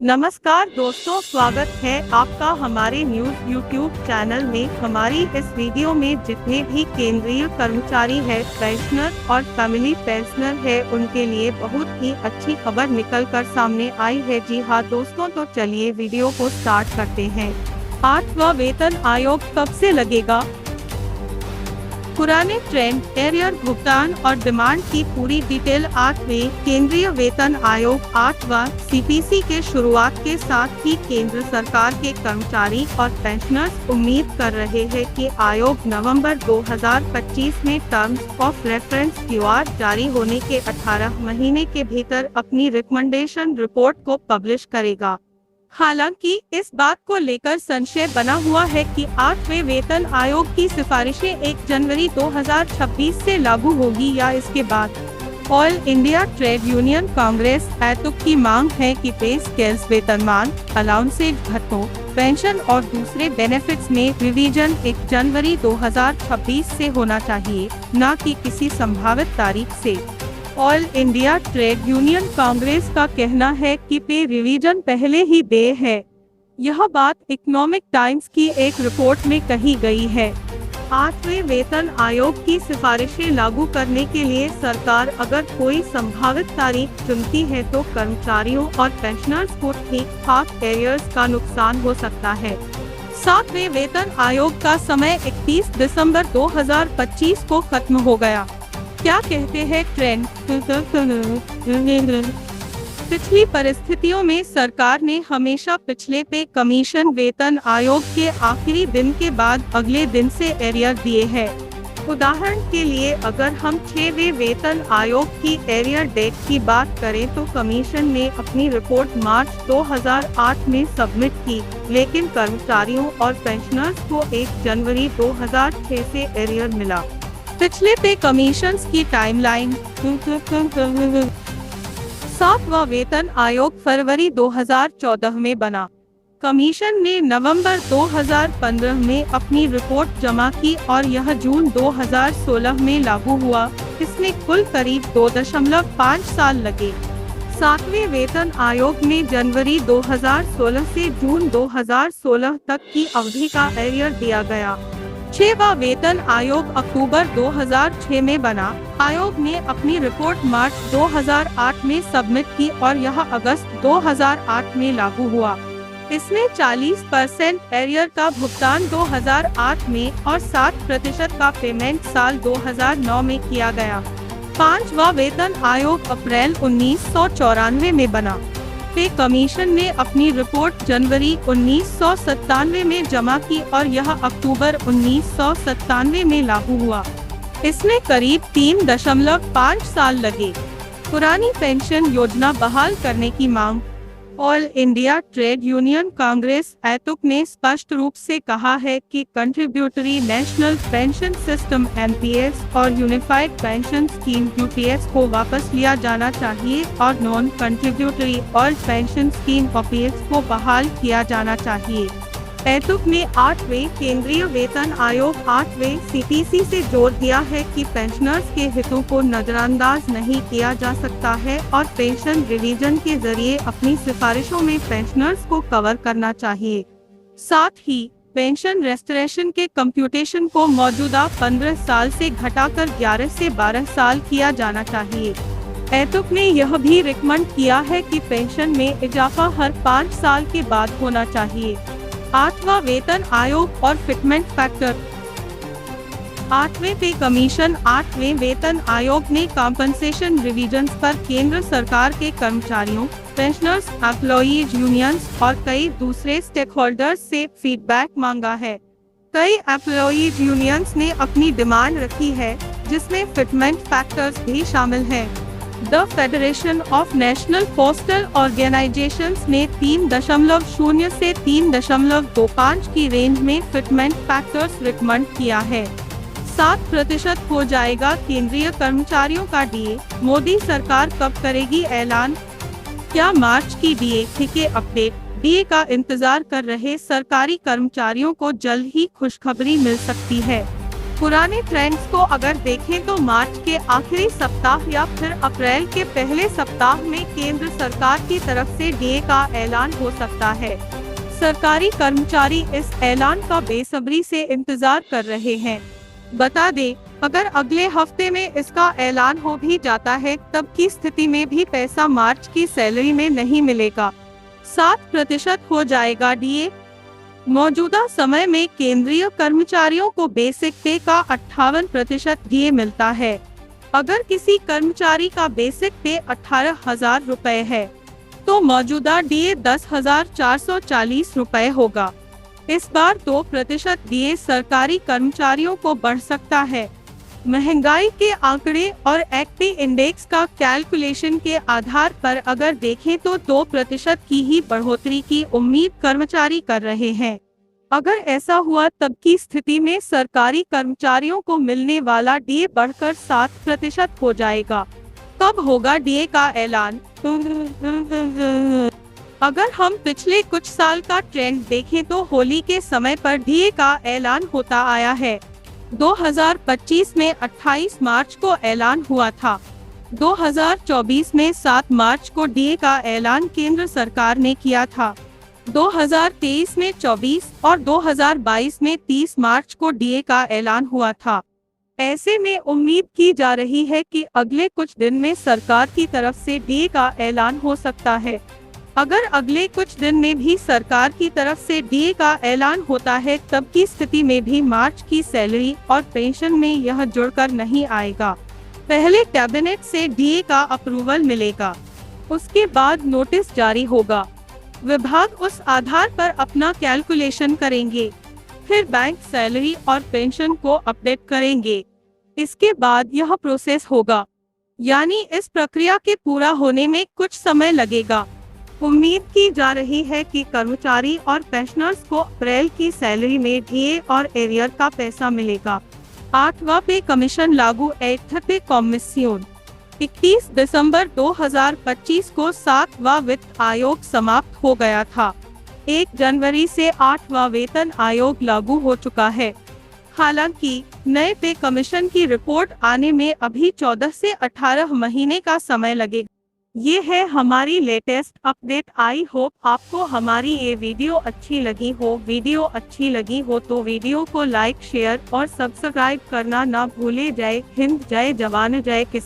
नमस्कार दोस्तों, स्वागत है आपका हमारे न्यूज यूट्यूब चैनल में। हमारी इस वीडियो में जितने भी केंद्रीय कर्मचारी है, पेंशनर और फैमिली पेंशनर है, उनके लिए बहुत ही अच्छी खबर निकल कर सामने आई है। जी हाँ दोस्तों, तो चलिए वीडियो को स्टार्ट करते हैं। 8वां वेतन आयोग कब से लगेगा? पुराने ट्रेंड, एरियर भुगतान और डिमांड की पूरी डिटेल 8वें केंद्रीय वेतन आयोग 8वां CPC के शुरुआत के साथ ही केंद्र सरकार के कर्मचारी और पेंशनर्स उम्मीद कर रहे हैं कि आयोग नवंबर 2025 में टर्म्स ऑफ रेफरेंस QR जारी होने के 18 महीने के भीतर अपनी रिकमेंडेशन रिपोर्ट को पब्लिश करेगा। हालांकि इस बात को लेकर संशय बना हुआ है कि 8वें वेतन आयोग की सिफारिशें 1 जनवरी 2026 से लागू होगी या इसके बाद। All India trade union congress AITUC की मांग है कि पे स्केल्स, वेतनमान, अलाउंसेज, भत्तों, पेंशन और दूसरे बेनिफिट्स में रिवीजन 1 जनवरी 2026 से होना चाहिए, न कि किसी संभावित तारीख से। All India trade union Congress का कहना है कि पे रिवीजन पहले ही देय है। यह बात इकोनॉमिक टाइम्स की एक रिपोर्ट में कही गई है। 8वें वेतन आयोग की सिफारिशें लागू करने के लिए सरकार अगर कोई संभावित तारीख चुनती है तो कर्मचारियों और पेंशनर्स को ठीक ठाक एरियर्स का नुकसान हो सकता है। 7वें वेतन आयोग का समय 31 दिसंबर 2025 को खत्म हो गया। क्या कहते हैं ट्रेंड? पिछली परिस्थितियों में सरकार ने हमेशा पिछले पे कमीशन वेतन आयोग के आखिरी दिन के बाद अगले दिन से एरियर दिए हैं। उदाहरण के लिए अगर हम 6वें वेतन आयोग की एरियर डेट की बात करें तो कमीशन ने अपनी रिपोर्ट मार्च 2008 में सबमिट की, लेकिन कर्मचारियों और पेंशनर्स को 1 जनवरी 2006 से एरियर मिला। पिछले पे कमीशंस की टाइमलाइन। 7वां वेतन आयोग फरवरी 2014 में बना। कमीशन ने नवंबर 2015 में अपनी रिपोर्ट जमा की और यह जून 2016 में लागू हुआ। इसमें कुल करीब 2.5 साल लगे। 7वें वेतन आयोग में जनवरी 2016 से जून 2016 तक की अवधि का एरियर दिया गया। 6वां वेतन आयोग अक्टूबर 2006 में बना। आयोग ने अपनी रिपोर्ट मार्च 2008 में सबमिट की और यह अगस्त 2008 में लागू हुआ। इसमें 40% एरियर का भुगतान 2008 में और 60% का पेमेंट साल 2009 में किया गया। 5वां वेतन आयोग अप्रैल 1994 में बना। पे कमीशन ने अपनी रिपोर्ट जनवरी 1997 में जमा की और यह अक्टूबर 1997 में लागू हुआ। इसमें करीब 3.5 साल लगे। पुरानी पेंशन योजना बहाल करने की मांग। All India trade union congress AITUC ने स्पष्ट रूप से कहा है कि contributory national pension system NPS और यूनिफाइड पेंशन स्कीम UPS को वापस लिया जाना चाहिए और non contributory old pension scheme OPS को बहाल किया जाना चाहिए। ऐतुक ने 8वें केंद्रीय वेतन आयोग 8वें CPC से जोर दिया है कि पेंशनर्स के हितों को नजरअंदाज नहीं किया जा सकता है और पेंशन रिवीजन के जरिए अपनी सिफारिशों में पेंशनर्स को कवर करना चाहिए। साथ ही पेंशन रेस्टोरेशन के कंप्यूटेशन को मौजूदा 15 साल से घटाकर 11 से 12 साल किया जाना चाहिए। ऐतुक ने यह भी रिकमेंड किया है कि पेंशन में इजाफा हर 5 साल के बाद होना चाहिए। 8वां वेतन आयोग और फिटमेंट फैक्टर। 8वें पे कमीशन। 8वें वेतन आयोग ने कॉम्पनसेशन रिवीजन्स पर केंद्र सरकार के कर्मचारियों, पेंशनर्स, एम्प्लॉयज यूनियंस और कई दूसरे स्टेक होल्डर्स से फीडबैक मांगा है। कई एम्प्लॉयज यूनियंस ने अपनी डिमांड रखी है, जिसमें फिटमेंट फैक्टर्स भी शामिल हैं। The federation of national postal organisations ने 3.0 से 3.25 की रेंज में फिटमेंट फैक्टर्स रिकमेंड किया है। 7% हो जाएगा केंद्रीय कर्मचारियों का DA। मोदी सरकार कब करेगी ऐलान? क्या मार्च की DA के अपडेट? DA का इंतजार कर रहे सरकारी कर्मचारियों को जल्द ही खुशखबरी मिल सकती है। पुराने ट्रेंड्स को अगर देखें तो मार्च के आखिरी सप्ताह या फिर अप्रैल के पहले सप्ताह में केंद्र सरकार की तरफ से डीए का ऐलान हो सकता है। सरकारी कर्मचारी इस ऐलान का बेसब्री से इंतजार कर रहे हैं। बता दें, अगर अगले हफ्ते में इसका ऐलान हो भी जाता है तब की स्थिति में भी पैसा मार्च की सैलरी में नहीं मिलेगा। 7% हो जाएगा डीए। मौजूदा समय में केंद्रीय कर्मचारियों को बेसिक पे का 58% डीए मिलता है। अगर किसी कर्मचारी का बेसिक पे 18,000 रुपए है तो मौजूदा डीए 10,440 रुपए होगा। इस बार 2% डीए सरकारी कर्मचारियों को बढ़ सकता है। महंगाई के आंकड़े और एक्टी इंडेक्स का कैलकुलेशन के आधार पर अगर देखें तो 2% की ही बढ़ोतरी की उम्मीद कर्मचारी कर रहे हैं। अगर ऐसा हुआ तब की स्थिति में सरकारी कर्मचारियों को मिलने वाला डीए बढ़कर 7% हो जाएगा। कब होगा डीए का ऐलान? अगर हम पिछले कुछ साल का ट्रेंड देखें तो होली के समय पर डीए का ऐलान होता आया है। 2025 में 28 मार्च को ऐलान हुआ था। 2024 में 7 मार्च को डीए का ऐलान केंद्र सरकार ने किया था। 2023 में 24 और 2022 में 30 मार्च को डीए का ऐलान हुआ था। ऐसे में उम्मीद की जा रही है कि अगले कुछ दिन में सरकार की तरफ से डीए का ऐलान हो सकता है। अगर अगले कुछ दिन में भी सरकार की तरफ से डीए का ऐलान होता है तब की स्थिति में भी मार्च की सैलरी और पेंशन में यह जुड़कर नहीं आएगा। पहले कैबिनेट से डीए का अप्रूवल मिलेगा, उसके बाद नोटिस जारी होगा। विभाग उस आधार पर अपना कैलकुलेशन करेंगे, फिर बैंक सैलरी और पेंशन को अपडेट करेंगे। इसके बाद यह प्रोसेस होगा, यानी इस प्रक्रिया के पूरा होने में कुछ समय लगेगा। उम्मीद की जा रही है कि कर्मचारी और पेंशनर्स को अप्रैल की सैलरी में डीए और एरियर का पैसा मिलेगा। 8वां पे कमीशन लागू। 8th पे कमीशन 31 दिसंबर 2025 को 7वां वित्त आयोग समाप्त हो गया था। 1 जनवरी से 8वां वेतन आयोग लागू हो चुका है। हालांकि नए पे कमीशन की रिपोर्ट आने में अभी 14 से 18 महीने का समय लगेगा। ये है हमारी लेटेस्ट अपडेट। आई होप आपको हमारी ये वीडियो अच्छी लगी हो। वीडियो अच्छी लगी हो तो वीडियो को लाइक, शेयर और सब्सक्राइब करना ना भूले। जय हिंद, जय जवान, जय किसान।